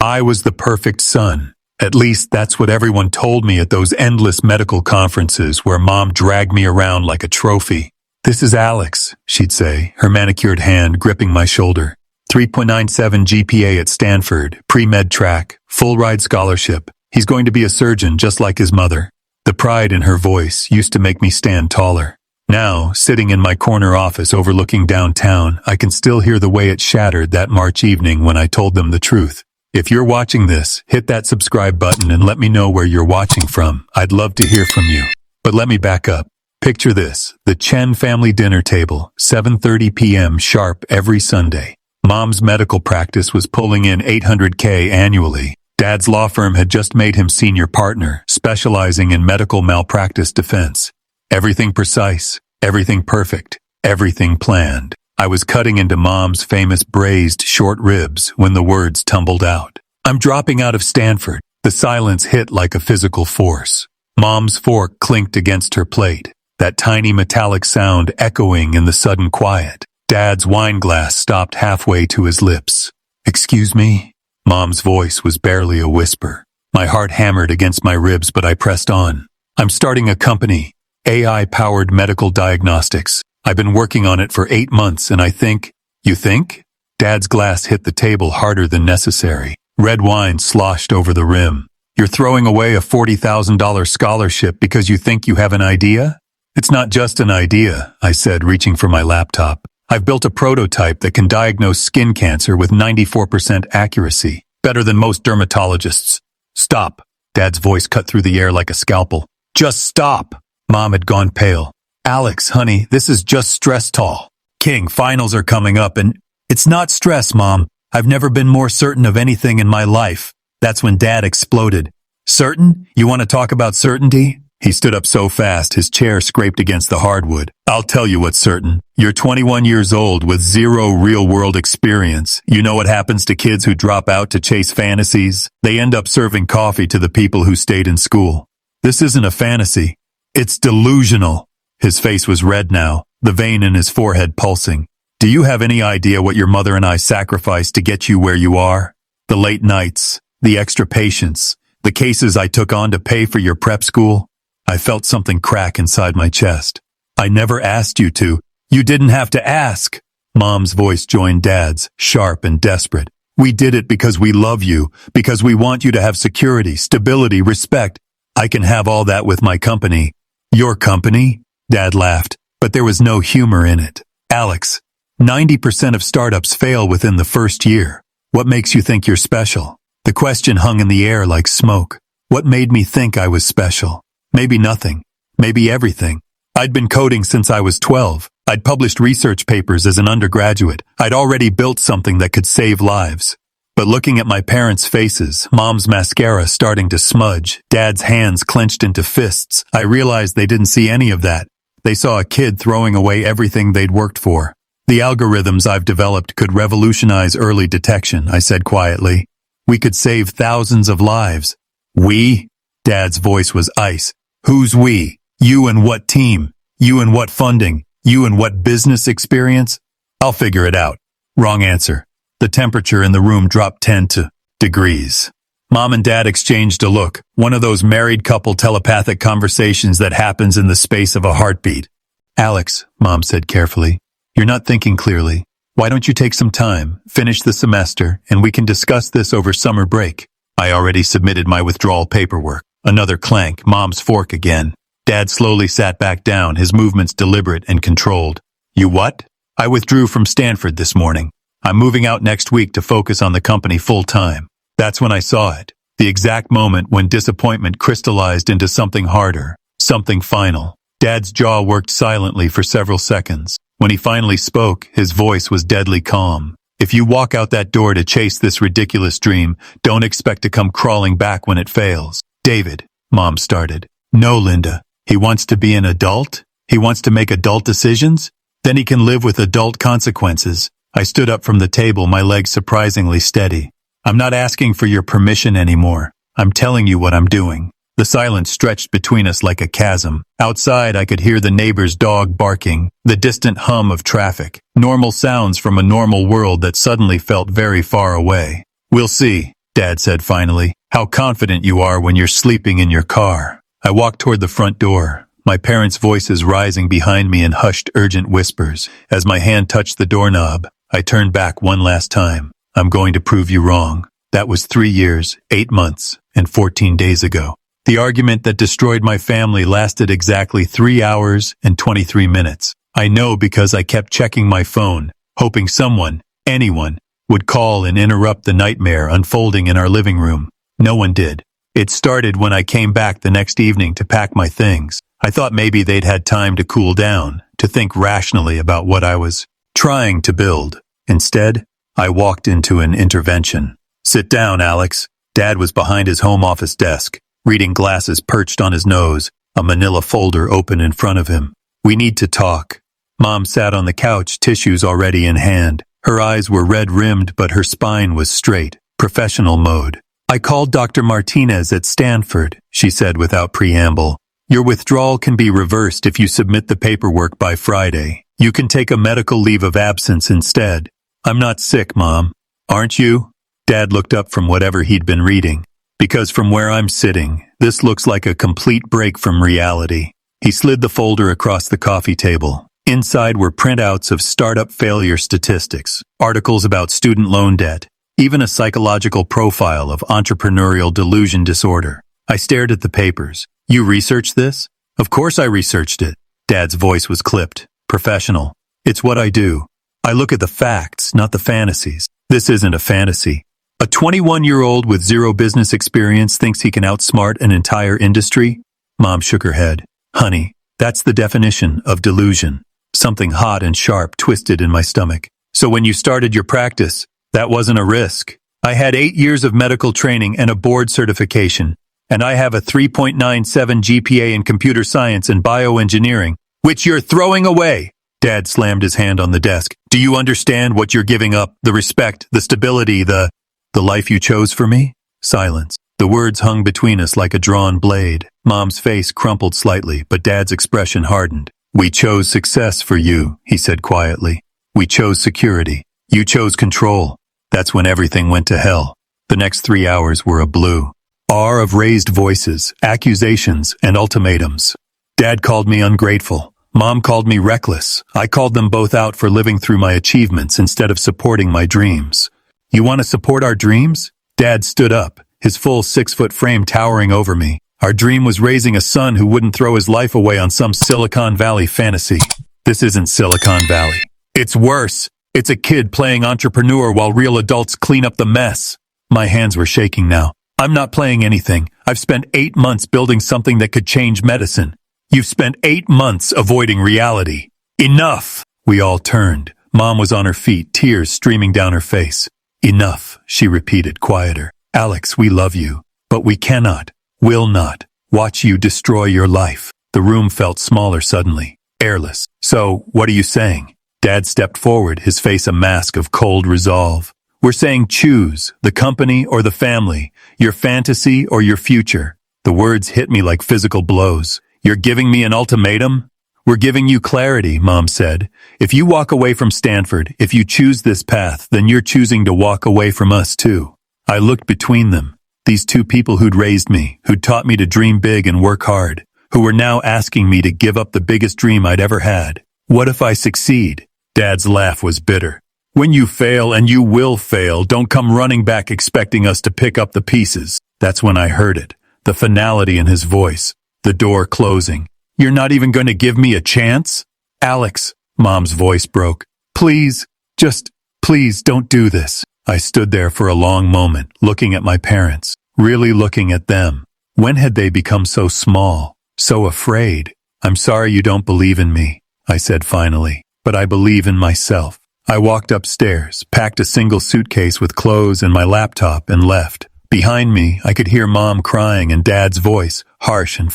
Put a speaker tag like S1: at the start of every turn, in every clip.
S1: I was the perfect son. At least that's what everyone told me at those endless medical conferences where Mom dragged me around like a trophy. "This is Alex," she'd say, her manicured hand gripping my shoulder. 3.97 GPA at Stanford, pre-med track, full ride scholarship. He's going to be a surgeon just like his mother. The pride in her voice used to make me stand taller. Now, sitting in my corner office overlooking downtown, I can still hear the way it shattered that March evening when I told them the truth. If you're watching this, hit that subscribe button and let me know where you're watching from. I'd love to hear from you. But let me back up. Picture this, the Chen family dinner table, 7:30 p.m. sharp every Sunday. Mom's medical practice was pulling in $800K annually. Dad's law firm had just made him senior partner, specializing in medical malpractice defense. Everything precise, everything perfect, everything planned. I was cutting into Mom's famous braised short ribs when the words tumbled out. "I'm dropping out of Stanford." The silence hit like a physical force. Mom's fork clinked against her plate, that tiny metallic sound echoing in the sudden quiet. Dad's wine glass stopped halfway to his lips. "Excuse me?" Mom's voice was barely a whisper. My heart hammered against my ribs, but I pressed on. "I'm starting a company. AI-powered medical diagnostics. I've been working on it for 8 months and I think..." "You think?" Dad's glass hit the table harder than necessary. Red wine sloshed over the rim. "You're throwing away a $40,000 scholarship because you think you have an idea?" "It's not just an idea," I said, reaching for my laptop. "I've built a prototype that can diagnose skin cancer with 94% accuracy, better than most dermatologists." "Stop." Dad's voice cut through the air like a scalpel. "Just stop." Mom had gone pale. "Alex, honey, this is just stress tall. King, finals are coming up and..." "It's not stress, Mom. I've never been more certain of anything in my life." That's when Dad exploded. "Certain? You want to talk about certainty?" He stood up so fast his chair scraped against the hardwood. "I'll tell you what's certain. You're 21 years old with zero real-world experience. You know what happens to kids who drop out to chase fantasies? They end up serving coffee to the people who stayed in school. This isn't a fantasy. It's delusional." His face was red now, the vein in his forehead pulsing. "Do you have any idea what your mother and I sacrificed to get you where you are? The late nights, the extra patience, the cases I took on to pay for your prep school?" I felt something crack inside my chest. "I never asked you to." "You didn't have to ask." Mom's voice joined Dad's, sharp and desperate. "We did it because we love you, because we want you to have security, stability, respect. I can have all that with my company." "Your company?" Dad laughed, but there was no humor in it. "Alex, 90% of startups fail within the first year. What makes you think you're special?" The question hung in the air like smoke. What made me think I was special? Maybe nothing. Maybe everything. I'd been coding since I was 12. I'd published research papers as an undergraduate. I'd already built something that could save lives. But looking at my parents' faces, Mom's mascara starting to smudge, Dad's hands clenched into fists, I realized they didn't see any of that. They saw a kid throwing away everything they'd worked for. "The algorithms I've developed could revolutionize early detection," I said quietly. "We could save thousands of lives." "We?" Dad's voice was ice. "Who's we? You and what team? You and what funding? You and what business experience?" "I'll figure it out." Wrong answer. The temperature in the room dropped 10 degrees. Mom and Dad exchanged a look, one of those married couple telepathic conversations that happens in the space of a heartbeat. "Alex," Mom said carefully, "you're not thinking clearly. Why don't you take some time, finish the semester, and we can discuss this over summer break?" I already submitted my withdrawal paperwork. Another clank, Mom's fork again. Dad slowly sat back down, his movements deliberate and controlled. "You what?" "I withdrew from Stanford this morning. I'm moving out next week to focus on the company full-time." That's when I saw it. The exact moment when disappointment crystallized into something harder, something final. Dad's jaw worked silently for several seconds. When he finally spoke, his voice was deadly calm. "If you walk out that door to chase this ridiculous dream, don't expect to come crawling back when it fails." "David," Mom started. "No, Linda. He wants to be an adult? He wants to make adult decisions? Then he can live with adult consequences." I stood up from the table, my legs surprisingly steady. "I'm not asking for your permission anymore. I'm telling you what I'm doing." The silence stretched between us like a chasm. Outside, I could hear the neighbor's dog barking, the distant hum of traffic, normal sounds from a normal world that suddenly felt very far away. "We'll see." Dad said finally. How confident you are when you're sleeping in your car. I walked toward the front door, my parents' voices rising behind me in hushed, urgent whispers. As my hand touched the doorknob, I turned back one last time. I'm going to prove you wrong. That was 3 years, 8 months, and 14 days ago. The argument that destroyed my family lasted exactly 3 hours and 23 minutes. I know because I kept checking my phone, hoping someone, anyone, would call and interrupt the nightmare unfolding in our living room. No one did. It started when I came back the next evening to pack my things. I thought maybe they'd had time to cool down, to think rationally about what I was trying to build. Instead, I walked into an intervention. Sit down, Alex. Dad was behind his home office desk, reading glasses perched on his nose, a manila folder open in front of him. We need to talk. Mom sat on the couch, tissues already in hand. Her eyes were red-rimmed, but her spine was straight, professional mode. I called Dr. Martinez at Stanford, she said without preamble. Your withdrawal can be reversed if you submit the paperwork by Friday. You can take a medical leave of absence instead. I'm not sick, Mom. Aren't you? Dad looked up from whatever he'd been reading. Because from where I'm sitting, this looks like a complete break from reality. He slid the folder across the coffee table. Inside were printouts of startup failure statistics, articles about student loan debt, even a psychological profile of entrepreneurial delusion disorder. I stared at the papers. You researched this? Of course I researched it. Dad's voice was clipped, professional. It's what I do. I look at the facts, not the fantasies. This isn't a fantasy. A 21-year-old with zero business experience thinks he can outsmart an entire industry? Mom shook her head. Honey, that's the definition of delusion. Something hot and sharp twisted in my stomach. So when you started your practice, that wasn't a risk. I had 8 years of medical training and a board certification, and I have a 3.97 GPA in computer science and bioengineering, which you're throwing away. Dad slammed his hand on the desk. Do you understand what you're giving up? The respect, the stability, the life you chose for me? Silence. The words hung between us like a drawn blade. Mom's face crumpled slightly, but Dad's expression hardened. We chose success for you, he said quietly. We chose security. You chose control. That's when everything went to hell. The next 3 hours were a blue R of raised voices, accusations, and ultimatums. Dad called me ungrateful. Mom called me reckless. I called them both out for living through my achievements instead of supporting my dreams. You want to support our dreams? Dad stood up, his full 6-foot frame towering over me. Our dream was raising a son who wouldn't throw his life away on some Silicon Valley fantasy. This isn't Silicon Valley. It's worse. It's a kid playing entrepreneur while real adults clean up the mess. My hands were shaking now. I'm not playing anything. I've spent 8 months building something that could change medicine. You've spent 8 months avoiding reality. Enough! We all turned. Mom was on her feet, tears streaming down her face. Enough, she repeated, quieter. Alex, we love you, but we cannot, will not, watch you destroy your life. The room felt smaller suddenly, airless. So, what are you saying? Dad stepped forward, his face a mask of cold resolve. We're saying choose, the company or the family, your fantasy or your future. The words hit me like physical blows. You're giving me an ultimatum? We're giving you clarity, Mom said. If you walk away from Stanford, if you choose this path, then you're choosing to walk away from us too. I looked between them. These two people who'd raised me, who'd taught me to dream big and work hard, who were now asking me to give up the biggest dream I'd ever had. What if I succeed? Dad's laugh was bitter. When you fail, and you will fail, don't come running back expecting us to pick up the pieces. That's when I heard it, the finality in his voice, the door closing. You're not even going to give me a chance? Alex, Mom's voice broke. Please, just, please don't do this. I stood there for a long moment, looking at my parents, really looking at them. When had they become so small, so afraid? I'm sorry you don't believe in me, I said finally, but I believe in myself. I walked upstairs, packed a single suitcase with clothes and my laptop, and left. Behind me, I could hear Mom crying and Dad's voice, harsh and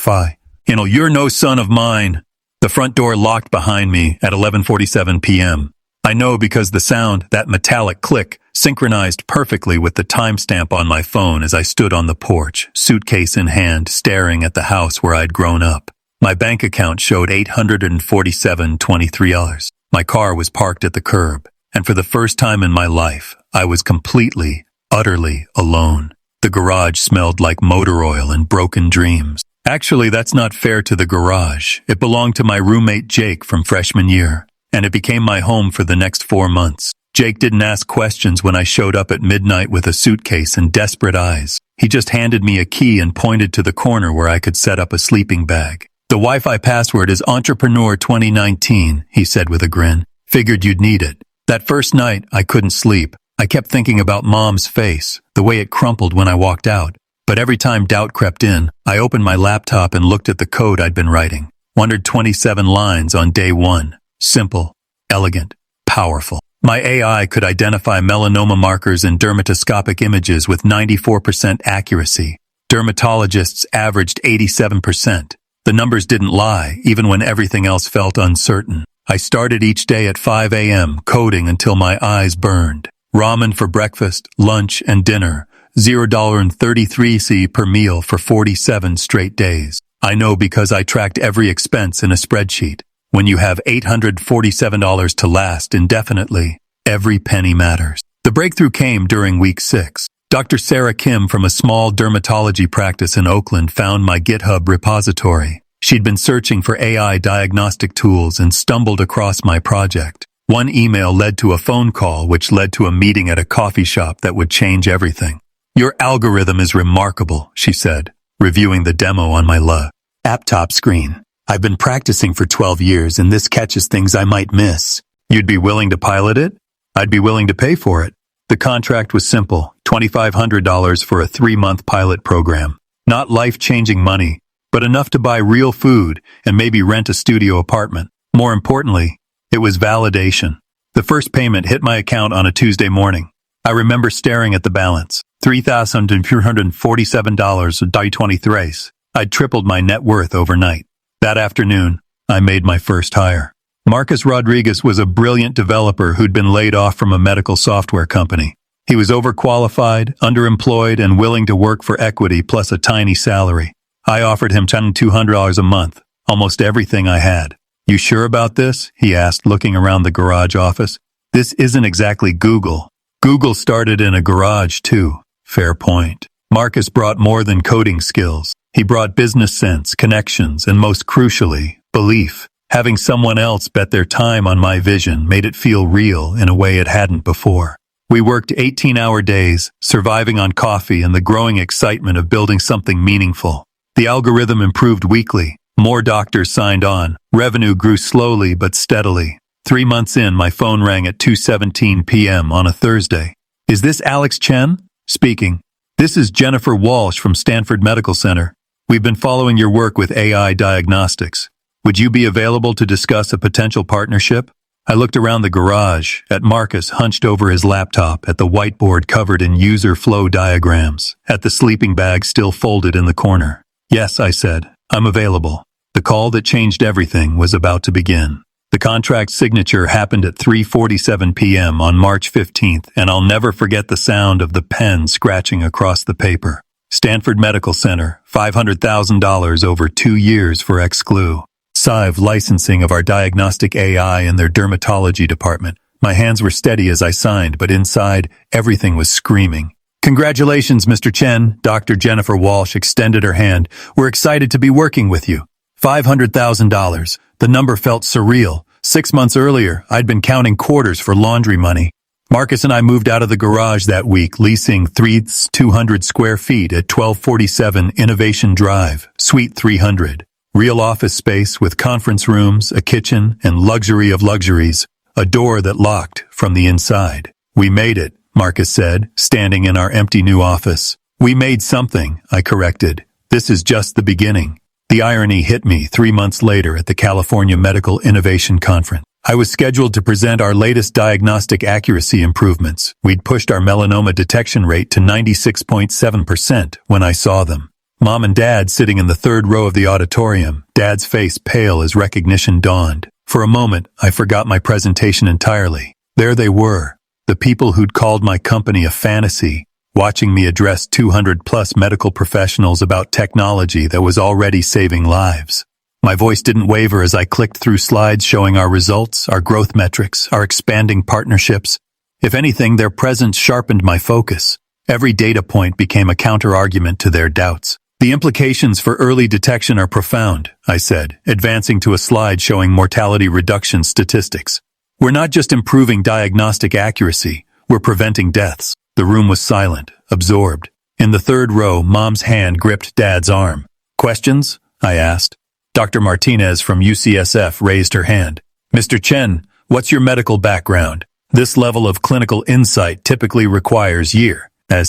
S1: you're no son of mine. The front door locked behind me at 11:47 p.m. I know because the sound, that metallic click, synchronized perfectly with the timestamp on my phone as I stood on the porch, suitcase in hand, staring at the house where I'd grown up. My bank account showed $847.23. My car was parked at the curb, and for the first time in my life, I was completely, utterly alone. The garage smelled like motor oil and broken dreams. Actually, that's not fair to the garage. It belonged to my roommate Jake from freshman year, and it became my home for the next 4 months. Jake didn't ask questions when I showed up at midnight with a suitcase and desperate eyes. He just handed me a key and pointed to the corner where I could set up a sleeping bag. The Wi-Fi password is Entrepreneur 2019, he said with a grin. Figured you'd need it. That first night, I couldn't sleep. I kept thinking about Mom's face, the way it crumpled when I walked out. But every time doubt crept in, I opened my laptop and looked at the code I'd been writing. 127 lines on day 1. Simple, elegant, powerful. My AI could identify melanoma markers in dermatoscopic images with 94% accuracy. Dermatologists averaged 87%. The numbers didn't lie, even when everything else felt uncertain. I started each day at 5 a.m., coding until my eyes burned. Ramen for breakfast, lunch, and dinner. $0.33 per meal for 47 straight days. I know because I tracked every expense in a spreadsheet. When you have $847 to last indefinitely, every penny matters. The breakthrough came during week 6. Dr. Sarah Kim from a small dermatology practice in Oakland found my GitHub repository. She'd been searching for AI diagnostic tools and stumbled across my project. One email led to a phone call, which led to a meeting at a coffee shop that would change everything. Your algorithm is remarkable, she said, reviewing the demo on my laptop screen. I've been practicing for 12 years and this catches things I might miss. You'd be willing to pilot it? I'd be willing to pay for it. The contract was simple, $2,500 for a 3-month pilot program. Not life-changing money, but enough to buy real food and maybe rent a studio apartment. More importantly, it was validation. The first payment hit my account on a Tuesday morning. I remember staring at the balance, $3,247.23. I'd tripled my net worth overnight. That afternoon, I made my first hire. Marcus Rodriguez was a brilliant developer who'd been laid off from a medical software company. He was overqualified, underemployed, and willing to work for equity plus a tiny salary. I offered him $200 a month, almost everything I had. You sure about this? He asked, looking around the garage office. This isn't exactly Google. Google started in a garage too. Fair point. Marcus brought more than coding skills. He brought business sense, connections, and most crucially, belief. Having someone else bet their time on my vision made it feel real in a way it hadn't before. We worked 18-hour days, surviving on coffee and the growing excitement of building something meaningful. The algorithm improved weekly. More doctors signed on. Revenue grew slowly but steadily. 3 months in, my phone rang at 2:17 p.m. on a Thursday. Is this Alex Chen? Speaking. This is Jennifer Walsh from Stanford Medical Center. We've been following your work with AI diagnostics. Would you be available to discuss a potential partnership? I looked around the garage, at Marcus hunched over his laptop, at the whiteboard covered in user flow diagrams, at the sleeping bag still folded in the corner. Yes, I said, I'm available. The call that changed everything was about to begin. The contract signature happened at 3:47 p.m. on March 15th, and I'll never forget the sound of the pen scratching across the paper. Stanford Medical Center, $500,000 over 2 years for exclu. Sive licensing of our diagnostic AI in their dermatology department. My hands were steady as I signed, but inside, everything was screaming. Congratulations, Mr. Chen. Dr. Jennifer Walsh extended her hand. We're excited to be working with you. $500,000. The number felt surreal. 6 months earlier, I'd been counting quarters for laundry money. Marcus and I moved out of the garage that week, leasing 200 square feet at 1247 Innovation Drive, Suite 300. Real office space with conference rooms, a kitchen, and luxury of luxuries. A door that locked from the inside. We made it, Marcus said, standing in our empty new office. We made something, I corrected. This is just the beginning. The irony hit me 3 months later at the California Medical Innovation Conference. I was scheduled to present our latest diagnostic accuracy improvements. We'd pushed our melanoma detection rate to 96.7% when I saw them. Mom and Dad sitting in the third row of the auditorium, Dad's face pale as recognition dawned. For a moment, I forgot my presentation entirely. There they were, the people who'd called my company a fantasy, watching me address 200-plus medical professionals about technology that was already saving lives. My voice didn't waver as I clicked through slides showing our results, our growth metrics, our expanding partnerships. If anything, their presence sharpened my focus. Every data point became a counter-argument to their doubts. The implications for early detection are profound, I said, advancing to a slide showing mortality reduction statistics. We're not just improving diagnostic accuracy, we're preventing deaths. The room was silent, absorbed. In the third row, Mom's hand gripped Dad's arm. Questions? I asked. Dr. Martinez from UCSF raised her hand. Mr. Chen, what's your medical background? This level of clinical insight typically requires years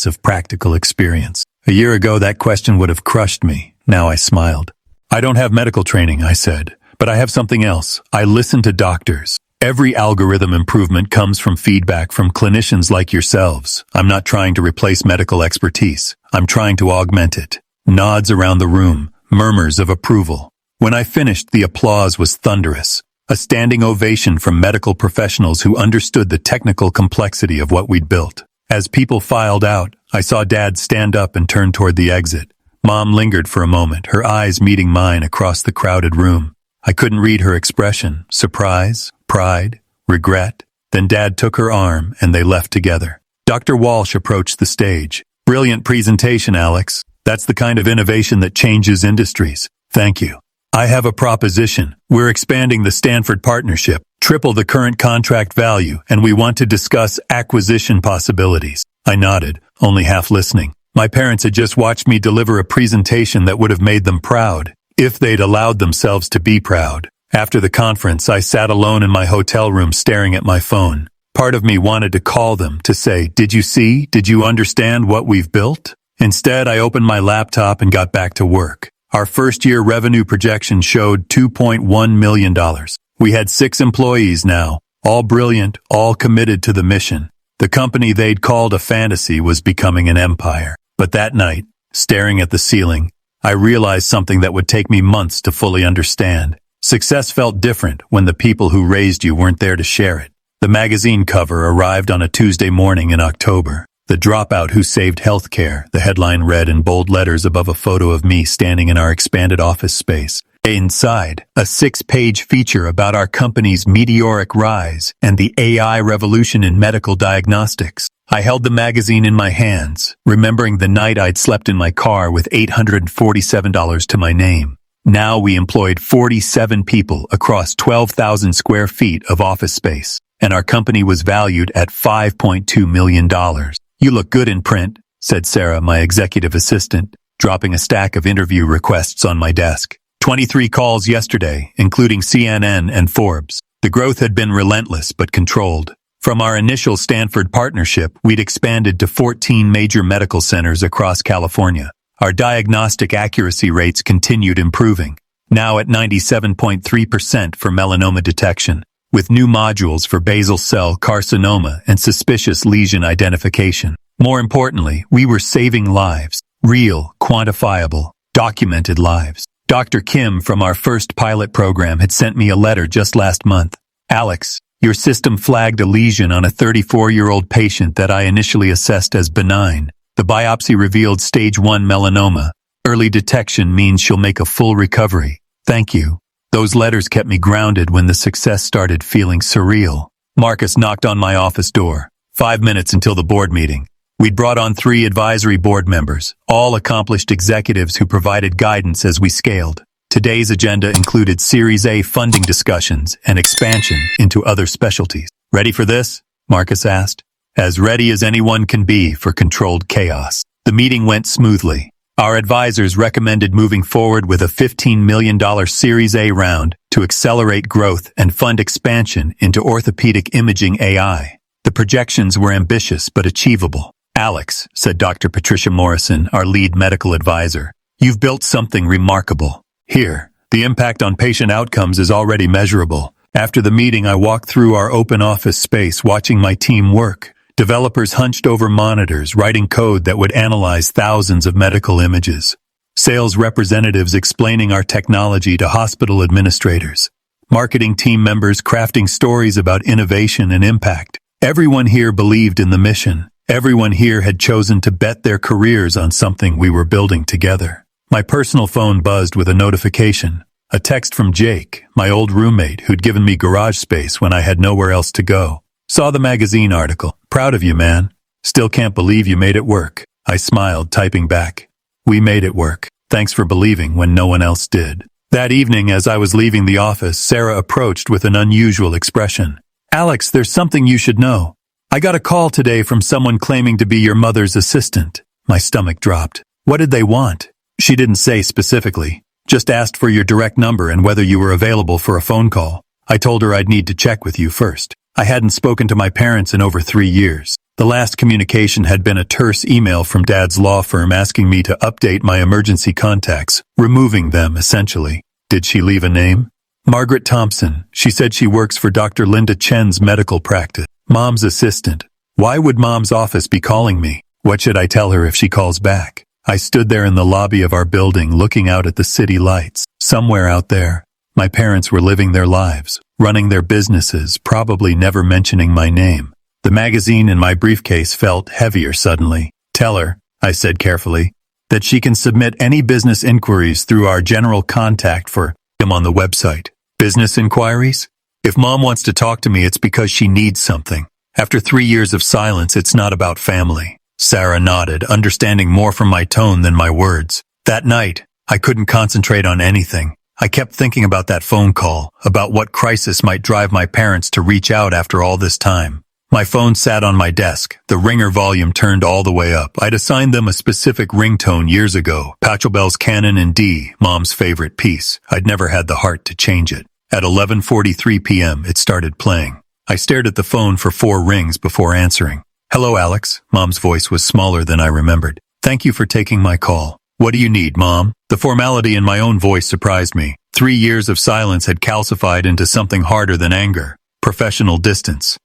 S1: of practical experience. A year ago, that question would have crushed me. Now I smiled. I don't have medical training, I said, but I have something else. I listen to doctors. Every algorithm improvement comes from feedback from clinicians like yourselves. I'm not trying to replace medical expertise. I'm trying to augment it. Nods around the room, murmurs of approval. When I finished, the applause was thunderous. A standing ovation from medical professionals who understood the technical complexity of what we'd built. As people filed out, I saw Dad stand up and turn toward the exit. Mom lingered for a moment, her eyes meeting mine across the crowded room. I couldn't read her expression. Surprise, pride, regret. Then Dad took her arm and they left together. Dr. Walsh approached the stage. Brilliant presentation, Alex. That's the kind of innovation that changes industries. Thank you. I have a proposition. We're expanding the Stanford partnership, triple the current contract value, and we want to discuss acquisition possibilities. I nodded, only half listening. My parents had just watched me deliver a presentation that would have made them proud, if they'd allowed themselves to be proud. After the conference, I sat alone in my hotel room staring at my phone. Part of me wanted to call them to say, "Did you see? Did you understand what we've built?" Instead, I opened my laptop and got back to work. Our first-year revenue projection showed $2.1 million. We had 6 employees now, all brilliant, all committed to the mission. The company they'd called a fantasy was becoming an empire. But that night, staring at the ceiling, I realized something that would take me months to fully understand. Success felt different when the people who raised you weren't there to share it. The magazine cover arrived on a Tuesday morning in October. The dropout who saved healthcare, the headline read in bold letters above a photo of me standing in our expanded office space. Inside, a 6-page feature about our company's meteoric rise and the AI revolution in medical diagnostics. I held the magazine in my hands, remembering the night I'd slept in my car with $847 to my name. Now we employed 47 people across 12,000 square feet of office space, and our company was valued at $5.2 million. "You look good in print," said Sarah, my executive assistant, dropping a stack of interview requests on my desk. 23 calls yesterday, including CNN and Forbes. The growth had been relentless but controlled. From our initial Stanford partnership, we'd expanded to 14 major medical centers across California. Our diagnostic accuracy rates continued improving, now at 97.3% for melanoma detection, with new modules for basal cell carcinoma and suspicious lesion identification. More importantly, we were saving lives, real, quantifiable, documented lives. Dr. Kim from our first pilot program had sent me a letter just last month. "Alex, your system flagged a lesion on a 34-year-old patient that I initially assessed as benign. The biopsy revealed stage 1 melanoma. Early detection means she'll make a full recovery. Thank you." Those letters kept me grounded when the success started feeling surreal. Marcus knocked on my office door. 5 minutes until the board meeting. We'd brought on 3 advisory board members, all accomplished executives who provided guidance as we scaled. Today's agenda included Series A funding discussions and expansion into other specialties. "Ready for this?" Marcus asked. "As ready as anyone can be for controlled chaos." The meeting went smoothly. Our advisors recommended moving forward with a $15 million Series A round to accelerate growth and fund expansion into orthopedic imaging AI. The projections were ambitious but achievable. "Alex," said Dr. Patricia Morrison, our lead medical advisor, "you've built something remarkable. Here, the impact on patient outcomes is already measurable." After the meeting, I walked through our open office space watching my team work. Developers hunched over monitors, writing code that would analyze thousands of medical images. Sales representatives explaining our technology to hospital administrators. Marketing team members crafting stories about innovation and impact. Everyone here believed in the mission. Everyone here had chosen to bet their careers on something we were building together. My personal phone buzzed with a notification. A text from Jake, my old roommate who'd given me garage space when I had nowhere else to go. "Saw the magazine article. Proud of you, man." Still can't believe you made it work. I smiled, typing back. We made it work. Thanks for believing when no one else did. That evening, as I was leaving the office, Sarah approached with an unusual expression. Alex, there's something you should know. I got a call today from someone claiming to be your mother's assistant. My stomach dropped. What did they want? She didn't say specifically. Just asked for your direct number and whether you were available for a phone call. I told her I'd need to check with you first. I hadn't spoken to my parents in over 3 years. The last communication had been a terse email from Dad's law firm asking me to update my emergency contacts, removing them essentially. Did she leave a name? Margaret Thompson. She said she works for Dr. Linda Chen's medical practice. Mom's assistant. Why would Mom's office be calling me? What should I tell her if she calls back? I stood there in the lobby of our building looking out at the city lights. Somewhere out there, my parents were living their lives, running their businesses, probably never mentioning my name. The magazine in my briefcase felt heavier suddenly. Tell her, I said carefully, that she can submit any business inquiries through our general contact for him on the website. Business inquiries? If Mom wants to talk to me, it's because she needs something. After 3 years of silence, it's not about family. Sarah nodded, understanding more from my tone than my words. That night, I couldn't concentrate on anything. I kept thinking about that phone call, about what crisis might drive my parents to reach out after all this time. My phone sat on my desk, the ringer volume turned all the way up. I'd assigned them a specific ringtone years ago, Pachelbel's Canon in D, Mom's favorite piece. I'd never had the heart to change it. At 11:43 p.m., it started playing. I stared at the phone for 4 rings before answering. Hello, Alex. Mom's voice was smaller than I remembered. Thank you for taking my call. What do you need, Mom? The formality in my own voice surprised me. 3 years of silence had calcified into something harder than anger. Professional distance.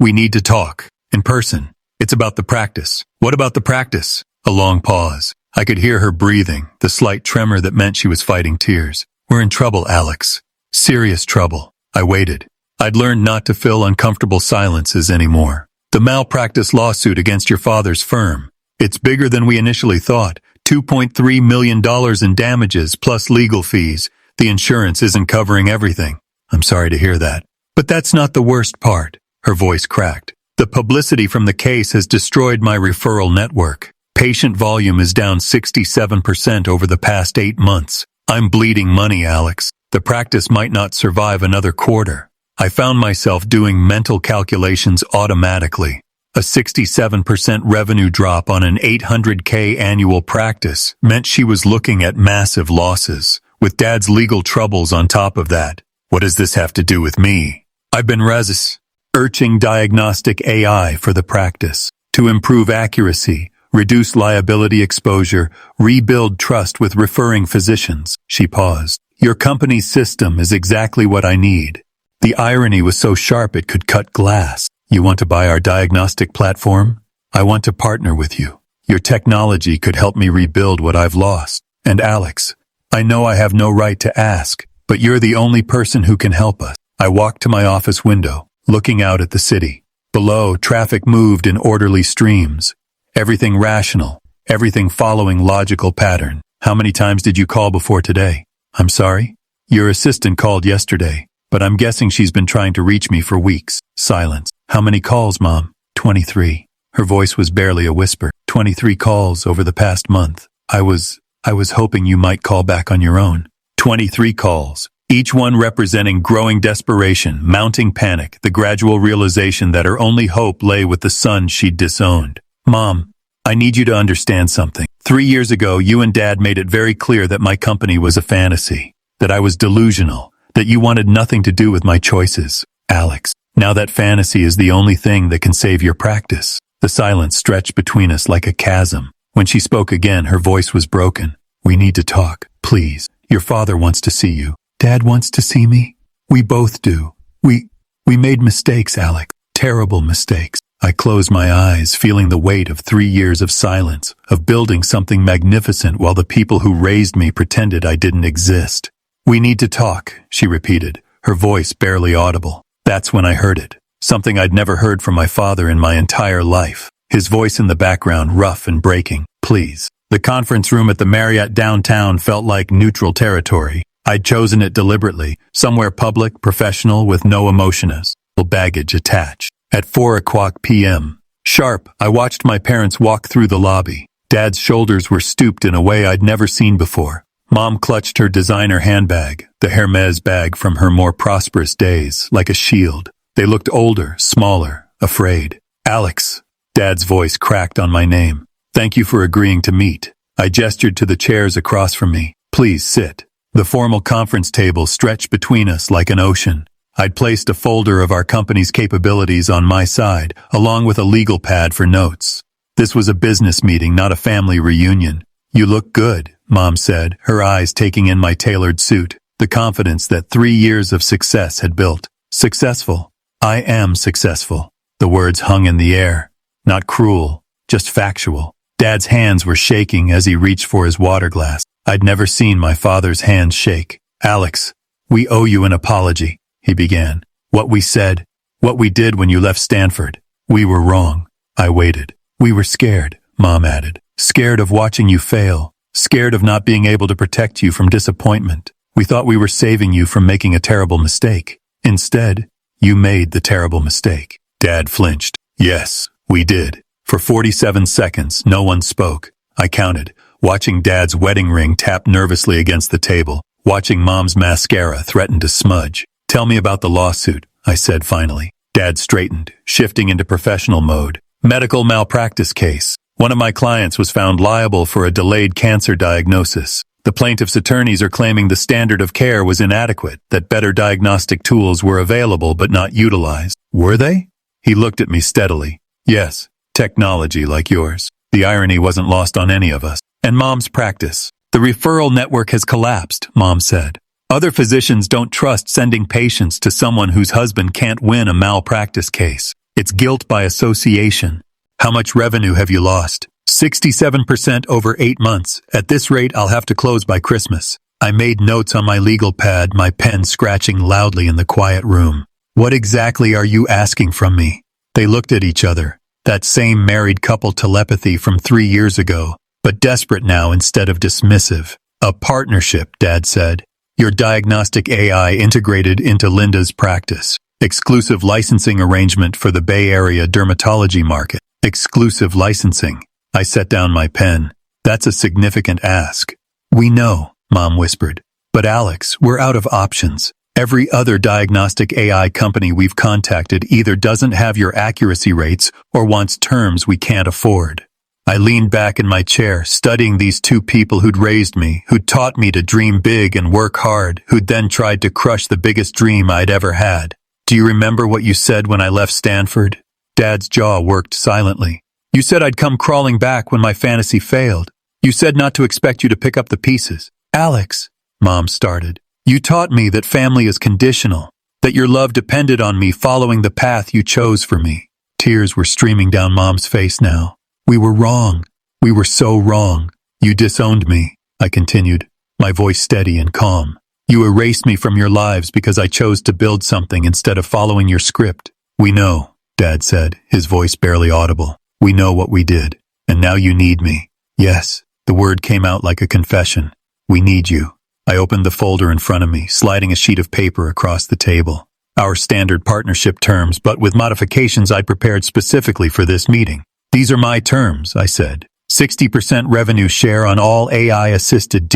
S1: We need to talk. In person. It's about the practice. What about the practice? A long pause. I could hear her breathing, the slight tremor that meant she was fighting tears. We're in trouble, Alex. Serious trouble. I waited. I'd learned not to fill uncomfortable silences anymore. The malpractice lawsuit against your father's firm. It's bigger than we initially thought. $2.3 million in damages plus legal fees. The insurance isn't covering everything. I'm sorry to hear that. But that's not the worst part. Her voice cracked. The publicity from the case has destroyed my referral network. Patient volume is down 67% over the past 8 months. I'm bleeding money, Alex. The practice might not survive another quarter. I found myself doing mental calculations automatically. A 67% revenue drop on an $800K annual practice meant she was looking at massive losses, with Dad's legal troubles on top of that. What does this have to do with me? I've been researching diagnostic AI for the practice to improve accuracy, reduce liability exposure, rebuild trust with referring physicians. She paused. Your company's system is exactly what I need. The irony was so sharp it could cut glass. You want to buy our diagnostic platform? I want to partner with you. Your technology could help me rebuild what I've lost. And Alex, I know I have no right to ask, but you're the only person who can help us. I walked to my office window, looking out at the city. Below, traffic moved in orderly streams. Everything rational, everything following logical pattern. How many times did you call before today? I'm sorry? Your assistant called yesterday, but I'm guessing she's been trying to reach me for weeks. Silence. How many calls, Mom? 23. Her voice was barely a whisper. 23 calls over the past month. I was hoping you might call back on your own. 23 calls. Each one representing growing desperation, mounting panic, the gradual realization that her only hope lay with the son she'd disowned. Mom, I need you to understand something. 3 years ago, you and Dad made it very clear that my company was a fantasy, that I was delusional, that you wanted nothing to do with my choices. Alex, now that fantasy is the only thing that can save your practice. The silence stretched between us like a chasm. When she spoke again, her voice was broken. We need to talk, please. Your father wants to see you. Dad wants to see me. We both do. We made mistakes, Alex. Terrible mistakes. I closed my eyes, feeling the weight of 3 years of silence, of building something magnificent while the people who raised me pretended I didn't exist. We need to talk, she repeated, her voice barely audible. That's when I heard it. Something I'd never heard from my father in my entire life. His voice in the background, rough and breaking. Please. The conference room at the Marriott downtown felt like neutral territory. I'd chosen it deliberately, somewhere public, professional, with no emotional baggage attached. At 4 o'clock p.m., Sharp, I watched my parents walk through the lobby. Dad's shoulders were stooped in a way I'd never seen before. Mom clutched her designer handbag, the Hermes bag from her more prosperous days, like a shield. They looked older, smaller, afraid. Alex. Dad's voice cracked on my name. Thank you for agreeing to meet. I gestured to the chairs across from me. Please sit. The formal conference table stretched between us like an ocean. I'd placed a folder of our company's capabilities on my side, along with a legal pad for notes. This was a business meeting, not a family reunion. You look good, Mom said, her eyes taking in my tailored suit, the confidence that 3 years of success had built. Successful. I am successful. The words hung in the air. Not cruel, just factual. Dad's hands were shaking as he reached for his water glass. I'd never seen my father's hands shake. Alex, we owe you an apology, he began. What we said, what we did when you left Stanford. We were wrong. I waited. We were scared, Mom added. Scared of watching you fail. Scared of not being able to protect you from disappointment. We thought we were saving you from making a terrible mistake. Instead, you made the terrible mistake. Dad flinched. Yes, we did. For 47 seconds, no one spoke. I counted, watching Dad's wedding ring tap nervously against the table, watching Mom's mascara threaten to smudge. Tell me about the lawsuit, I said finally. Dad straightened, shifting into professional mode. Medical malpractice case. One of my clients was found liable for a delayed cancer diagnosis. The plaintiff's attorneys are claiming the standard of care was inadequate, that better diagnostic tools were available but not utilized. Were they? He looked at me steadily. Yes, technology like yours. The irony wasn't lost on any of us. And Mom's practice. The referral network has collapsed, Mom said. Other physicians don't trust sending patients to someone whose husband can't win a malpractice case. It's guilt by association. How much revenue have you lost? 67% over 8 months. At this rate, I'll have to close by Christmas. I made notes on my legal pad, my pen scratching loudly in the quiet room. What exactly are you asking from me? They looked at each other. That same married couple telepathy from 3 years ago, but desperate now instead of dismissive. A partnership, Dad said. Your diagnostic AI integrated into Linda's practice. Exclusive licensing arrangement for the Bay Area dermatology market. Exclusive licensing. I set down my pen. That's a significant ask. We know, Mom whispered. But Alex, we're out of options. Every other diagnostic AI company we've contacted either doesn't have your accuracy rates or wants terms we can't afford. I leaned back in my chair, studying these two people who'd raised me, who'd taught me to dream big and work hard, who'd then tried to crush the biggest dream I'd ever had. Do you remember what you said when I left Stanford? Dad's jaw worked silently. You said I'd come crawling back when my fantasy failed. You said not to expect you to pick up the pieces. Alex, Mom started. You taught me that family is conditional, that your love depended on me following the path you chose for me. Tears were streaming down Mom's face now. We were wrong. We were so wrong. You disowned me, I continued, my voice steady and calm. You erased me from your lives because I chose to build something instead of following your script. We know, Dad said, his voice barely audible. We know what we did, and now you need me. Yes, the word came out like a confession. We need you. I opened the folder in front of me, sliding a sheet of paper across the table. Our standard partnership terms, but with modifications I'd prepared specifically for this meeting. These are my terms, I said. 60% revenue share on all AI-assisted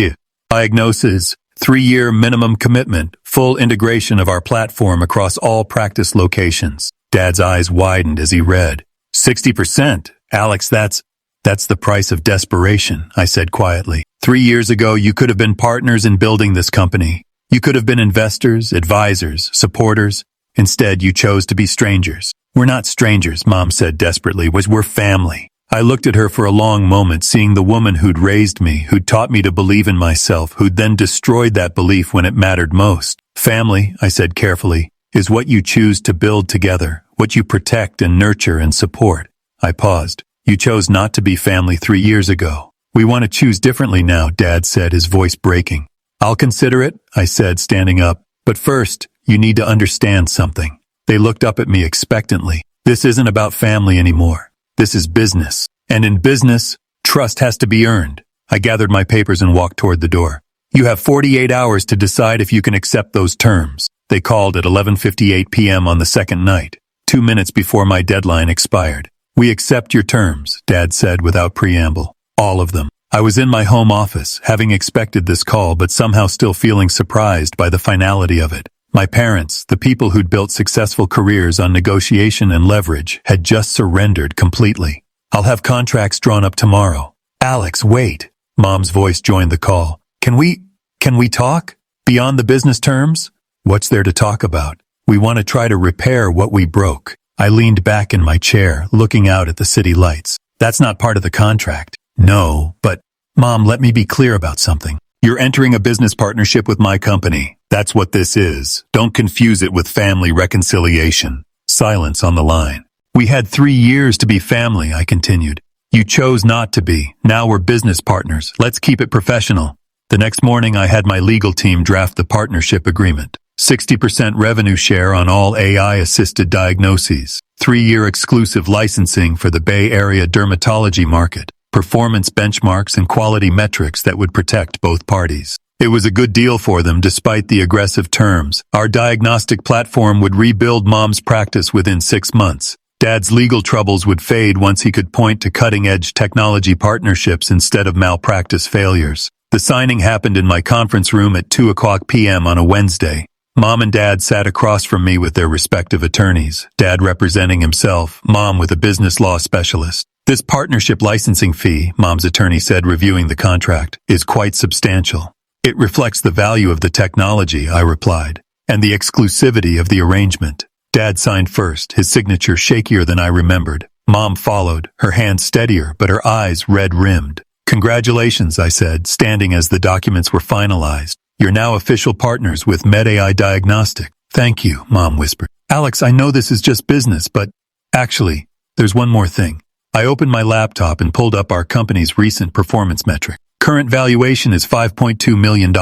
S1: diagnosis, 3-year minimum commitment, full integration of our platform across all practice locations. Dad's eyes widened as he read. 60%? Alex, that's the price of desperation, I said quietly. 3 years ago, you could have been partners in building this company. You could have been investors, advisors, supporters. Instead, you chose to be strangers. We're not strangers, Mom said desperately. We're family. I looked at her for a long moment, seeing the woman who'd raised me, who'd taught me to believe in myself, who'd then destroyed that belief when it mattered most. Family, I said carefully, is what you choose to build together, what you protect and nurture and support. I paused. You chose not to be family 3 years ago. We want to choose differently now, Dad said, his voice breaking. I'll consider it, I said, standing up. But first, you need to understand something. They looked up at me expectantly. This isn't about family anymore. This is business. And in business, trust has to be earned. I gathered my papers and walked toward the door. You have 48 hours to decide if you can accept those terms. They called at 11:58 p.m. on the second night, 2 minutes before my deadline expired. We accept your terms, Dad said without preamble. All of them. I was in my home office, having expected this call but somehow still feeling surprised by the finality of it. My parents, the people who'd built successful careers on negotiation and leverage, had just surrendered completely. I'll have contracts drawn up tomorrow. Alex, wait. Mom's voice joined the call. Can we talk? Beyond the business terms? What's there to talk about? We want to try to repair what we broke. I leaned back in my chair, looking out at the city lights. That's not part of the contract. No, but, Mom, let me be clear about something. You're entering a business partnership with my company. That's what this is. Don't confuse it with family reconciliation. Silence on the line. We had 3 years to be family, I continued. You chose not to be. Now we're business partners. Let's keep it professional. The next morning I had my legal team draft the partnership agreement. 60% revenue share on all AI-assisted diagnoses. 3-year exclusive licensing for the Bay Area dermatology market. Performance benchmarks and quality metrics that would protect both parties. It was a good deal for them despite the aggressive terms. Our diagnostic platform would rebuild Mom's practice within 6 months. Dad's legal troubles would fade once he could point to cutting-edge technology partnerships instead of malpractice failures. The signing happened in my conference room at 2:00 p.m. on a Wednesday. Mom and Dad sat across from me with their respective attorneys, Dad representing himself, Mom with a business law specialist. This partnership licensing fee, Mom's attorney said reviewing the contract, is quite substantial. It reflects the value of the technology, I replied, and the exclusivity of the arrangement. Dad signed first, his signature shakier than I remembered. Mom followed, her hand steadier but her eyes red-rimmed. Congratulations, I said, standing as the documents were finalized. You're now official partners with MedAI Diagnostic. Thank you, Mom whispered. Alex, I know this is just business, but actually, there's one more thing. I opened my laptop and pulled up our company's recent performance metric. Current valuation is $5.2 million.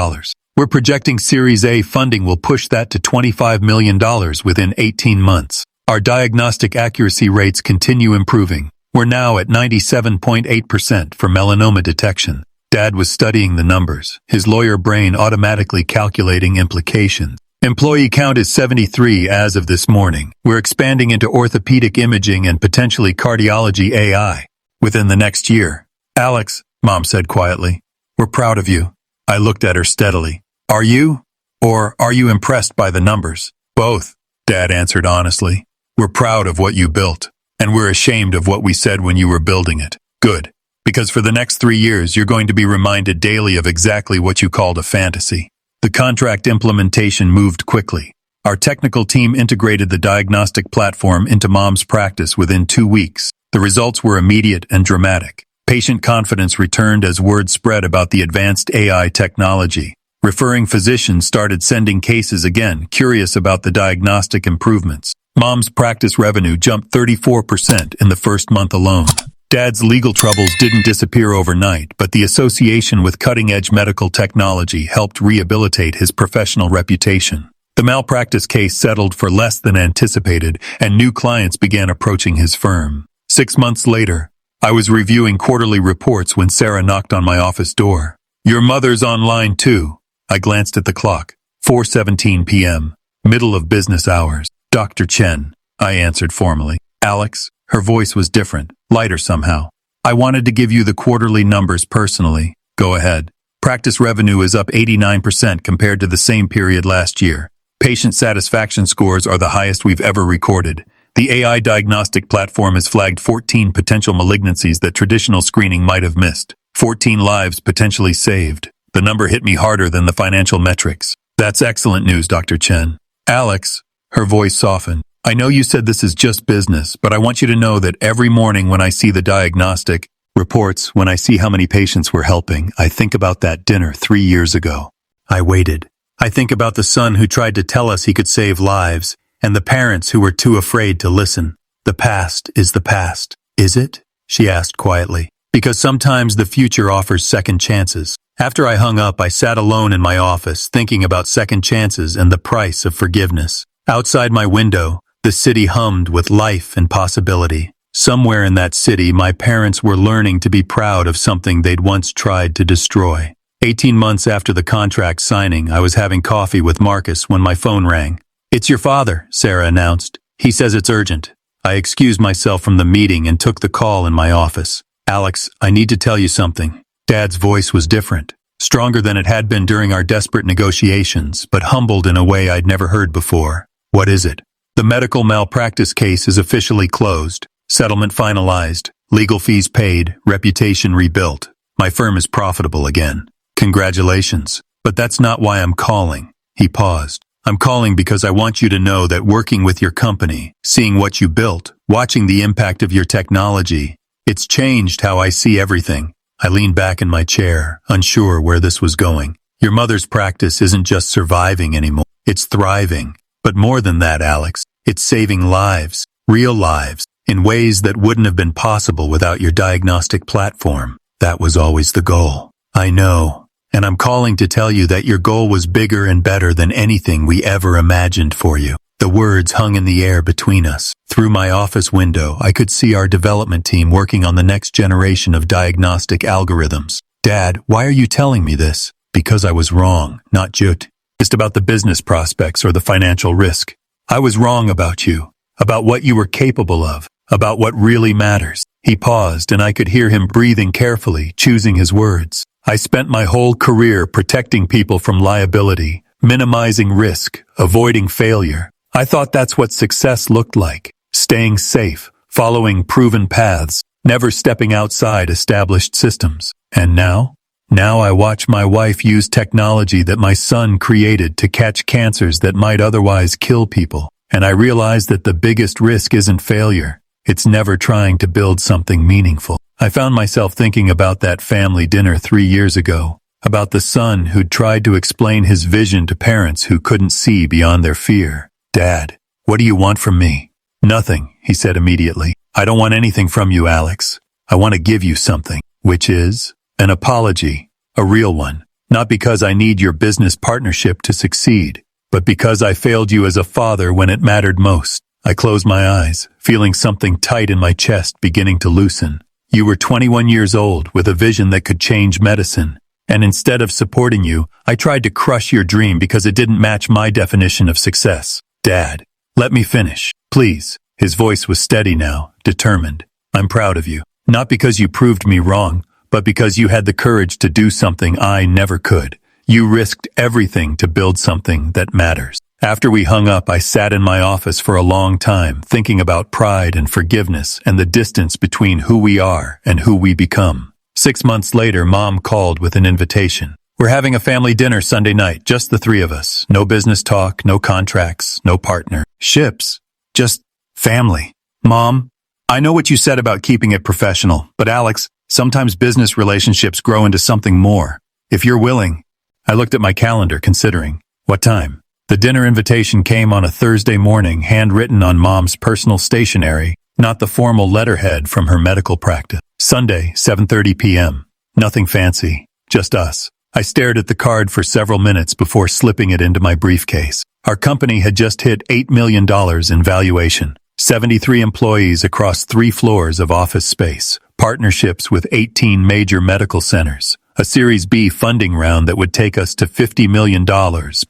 S1: We're projecting Series A funding will push that to $25 million within 18 months. Our diagnostic accuracy rates continue improving. We're now at 97.8% for melanoma detection. Dad was studying the numbers, his lawyer brain automatically calculating implications. Employee count is 73 as of this morning. We're expanding into orthopedic imaging and potentially cardiology AI within the next year. Alex, Mom said quietly, we're proud of you. I looked at her steadily. Are you? Or are you impressed by the numbers? Both, Dad answered honestly. We're proud of what you built, and we're ashamed of what we said when you were building it. Good. Because for the next 3 years, you're going to be reminded daily of exactly what you called a fantasy. The contract implementation moved quickly. Our technical team integrated the diagnostic platform into Mom's practice within 2 weeks. The results were immediate and dramatic. Patient confidence returned as word spread about the advanced AI technology. Referring physicians started sending cases again, curious about the diagnostic improvements. Mom's practice revenue jumped 34% in the first month alone. Dad's legal troubles didn't disappear overnight, but the association with cutting-edge medical technology helped rehabilitate his professional reputation. The malpractice case settled for less than anticipated, and new clients began approaching his firm. 6 months later, I was reviewing quarterly reports when Sarah knocked on my office door. Your mother's online too. I glanced at the clock. 4:17 p.m., middle of business hours. Dr. Chen, I answered formally. Alex, her voice was different, lighter somehow. I wanted to give you the quarterly numbers personally. Go ahead. Practice revenue is up 89% compared to the same period last year. Patient satisfaction scores are the highest we've ever recorded. The AI diagnostic platform has flagged 14 potential malignancies that traditional screening might have missed. 14 lives potentially saved. The number hit me harder than the financial metrics. That's excellent news, Dr. Chen. Alex, her voice softened. I know you said this is just business, but I want you to know that every morning when I see the diagnostic reports, when I see how many patients we're helping, I think about that dinner 3 years ago. I waited. I think about the son who tried to tell us he could save lives, and the parents who were too afraid to listen. The past is the past. Is it? She asked quietly. Because sometimes the future offers second chances. After I hung up, I sat alone in my office, thinking about second chances and the price of forgiveness. Outside my window, the city hummed with life and possibility. Somewhere in that city, my parents were learning to be proud of something they'd once tried to destroy. 18 months after the contract signing, I was having coffee with Marcus when my phone rang. It's your father, Sarah announced. He says it's urgent. I excused myself from the meeting and took the call in my office. Alex, I need to tell you something. Dad's voice was different, stronger than it had been during our desperate negotiations, but humbled in a way I'd never heard before. What is it? The medical malpractice case is officially closed, settlement finalized, legal fees paid, reputation rebuilt. My firm is profitable again. Congratulations. But that's not why I'm calling. He paused. I'm calling because I want you to know that working with your company, seeing what you built, watching the impact of your technology, it's changed how I see everything. I leaned back in my chair, unsure where this was going. Your mother's practice isn't just surviving anymore. It's thriving. But more than that, Alex, it's saving lives, real lives, in ways that wouldn't have been possible without your diagnostic platform. That was always the goal. I know. And I'm calling to tell you that your goal was bigger and better than anything we ever imagined for you. The words hung in the air between us. Through my office window, I could see our development team working on the next generation of diagnostic algorithms. Dad, why are you telling me this? Because I was wrong, not just about the business prospects or the financial risk. I was wrong about you, about what you were capable of, about what really matters. He paused, and I could hear him breathing carefully, choosing his words. I spent my whole career protecting people from liability, minimizing risk, avoiding failure. I thought that's what success looked like, staying safe, following proven paths, never stepping outside established systems. And now I watch my wife use technology that my son created to catch cancers that might otherwise kill people. And I realize that the biggest risk isn't failure. It's never trying to build something meaningful. I found myself thinking about that family dinner 3 years ago, about the son who'd tried to explain his vision to parents who couldn't see beyond their fear. Dad, what do you want from me? Nothing, he said immediately. I don't want anything from you, Alex. I want to give you something, which is an apology, a real one. Not because I need your business partnership to succeed, but because I failed you as a father when it mattered most. I closed my eyes, feeling something tight in my chest beginning to loosen. You were 21 years old with a vision that could change medicine. And instead of supporting you, I tried to crush your dream because it didn't match my definition of success. Dad, let me finish, please. His voice was steady now, determined. I'm proud of you. Not because you proved me wrong, but because you had the courage to do something I never could. You risked everything to build something that matters. After we hung up, I sat in my office for a long time, thinking about pride and forgiveness and the distance between who we are and who we become. 6 months later, Mom called with an invitation. We're having a family dinner Sunday night, just the three of us. No business talk, no contracts, no partnerships. Just family. Mom, I know what you said about keeping it professional, but Alex, sometimes business relationships grow into something more. If you're willing. I looked at my calendar, considering. What time? The dinner invitation came on a Thursday morning, handwritten on Mom's personal stationery, not the formal letterhead from her medical practice. Sunday, 7:30 p.m. Nothing fancy, just us. I stared at the card for several minutes before slipping it into my briefcase. Our company had just hit $8 million in valuation, 73 employees across 3 floors of office space, partnerships with 18 major medical centers, a Series B funding round that would take us to $50 million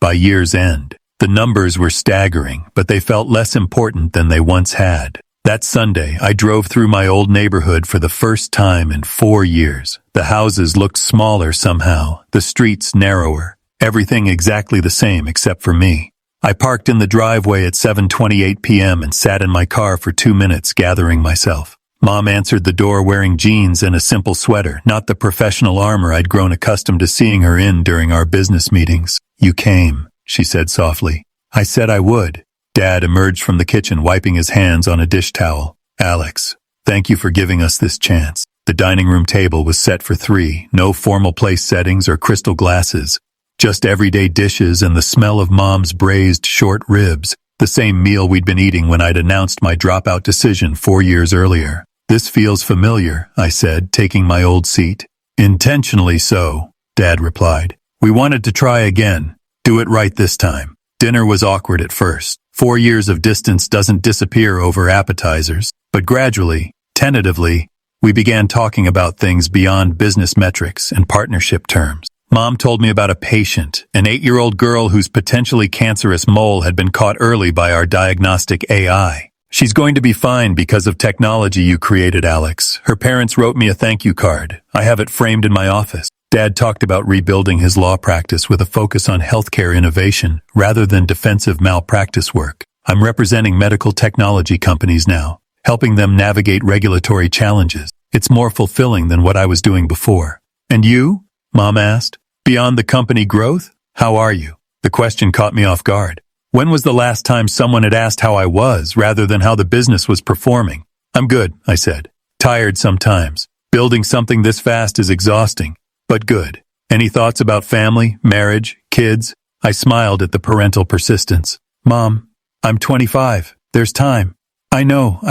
S1: by year's end. The numbers were staggering, but they felt less important than they once had. That Sunday, I drove through my old neighborhood for the first time in 4 years. The houses looked smaller somehow, the streets narrower, everything exactly the same except for me. I parked in the driveway at 7:28 p.m. and sat in my car for 2 minutes, gathering myself. Mom answered the door wearing jeans and a simple sweater, not the professional armor I'd grown accustomed to seeing her in during our business meetings. You came, she said softly. I said I would. Dad emerged from the kitchen, wiping his hands on a dish towel. Alex, thank you for giving us this chance. The dining room table was set for 3, no formal place settings or crystal glasses, just everyday dishes and the smell of Mom's braised short ribs, the same meal we'd been eating when I'd announced my dropout decision 4 years earlier. This feels familiar, I said, taking my old seat. Intentionally so, Dad replied. We wanted to try again, do it right this time. Dinner was awkward at first. 4 years of distance doesn't disappear over appetizers, but gradually, tentatively, we began talking about things beyond business metrics and partnership terms. Mom told me about a patient, an 8-year-old girl whose potentially cancerous mole had been caught early by our diagnostic AI. She's going to be fine because of technology you created, Alex. Her parents wrote me a thank you card. I have it framed in my office. Dad talked about rebuilding his law practice with a focus on healthcare innovation rather than defensive malpractice work. I'm representing medical technology companies now, helping them navigate regulatory challenges. It's more fulfilling than what I was doing before. And you? Mom asked. Beyond the company growth? How are you? The question caught me off guard. When was the last time someone had asked how I was rather than how the business was performing? I'm good, I said. Tired sometimes. Building something this fast is exhausting, but good. Any thoughts about family, marriage, kids? I smiled at the parental persistence. Mom, I'm 25. There's time. I know,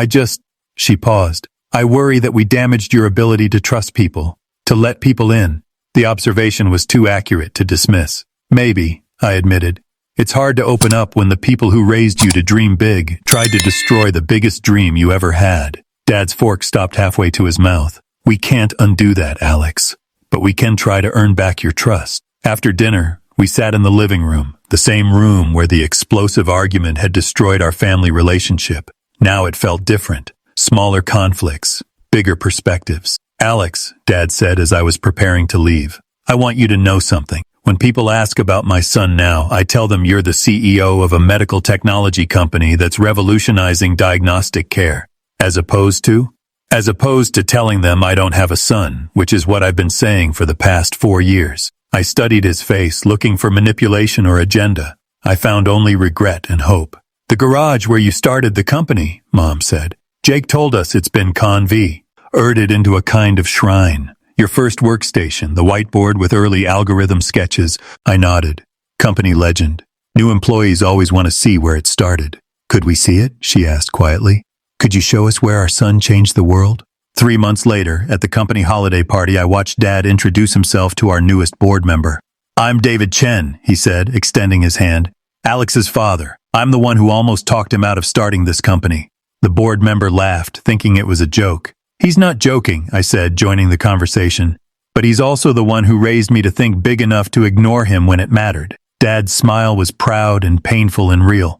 S1: She paused. I worry that we damaged your ability to trust people, to let people in. The observation was too accurate to dismiss. Maybe, I admitted. It's hard to open up when the people who raised you to dream big tried to destroy the biggest dream you ever had. Dad's fork stopped halfway to his mouth. We can't undo that, Alex. But we can try to earn back your trust. After dinner, we sat in the living room, the same room where the explosive argument had destroyed our family relationship. Now it felt different. Smaller conflicts, bigger perspectives. Alex, Dad said as I was preparing to leave, I want you to know something. When people ask about my son now, I tell them you're the CEO of a medical technology company that's revolutionizing diagnostic care. As opposed to telling them I don't have a son, which is what I've been saying for the past 4 years. I studied his face, looking for manipulation or agenda. I found only regret and hope. The garage where you started the company, Mom said. Jake told us it's been converted into a kind of shrine. Your first workstation, the whiteboard with early algorithm sketches. I nodded. Company legend. New employees always want to see where it started. Could we see it? She asked quietly. Could you show us where our son changed the world? 3 months later, at the company holiday party, I watched Dad introduce himself to our newest board member. I'm David Chen, he said, extending his hand. Alex's father. I'm the one who almost talked him out of starting this company. The board member laughed, thinking it was a joke. He's not joking, I said, joining the conversation. But he's also the one who raised me to think big enough to ignore him when it mattered. Dad's smile was proud and painful and real.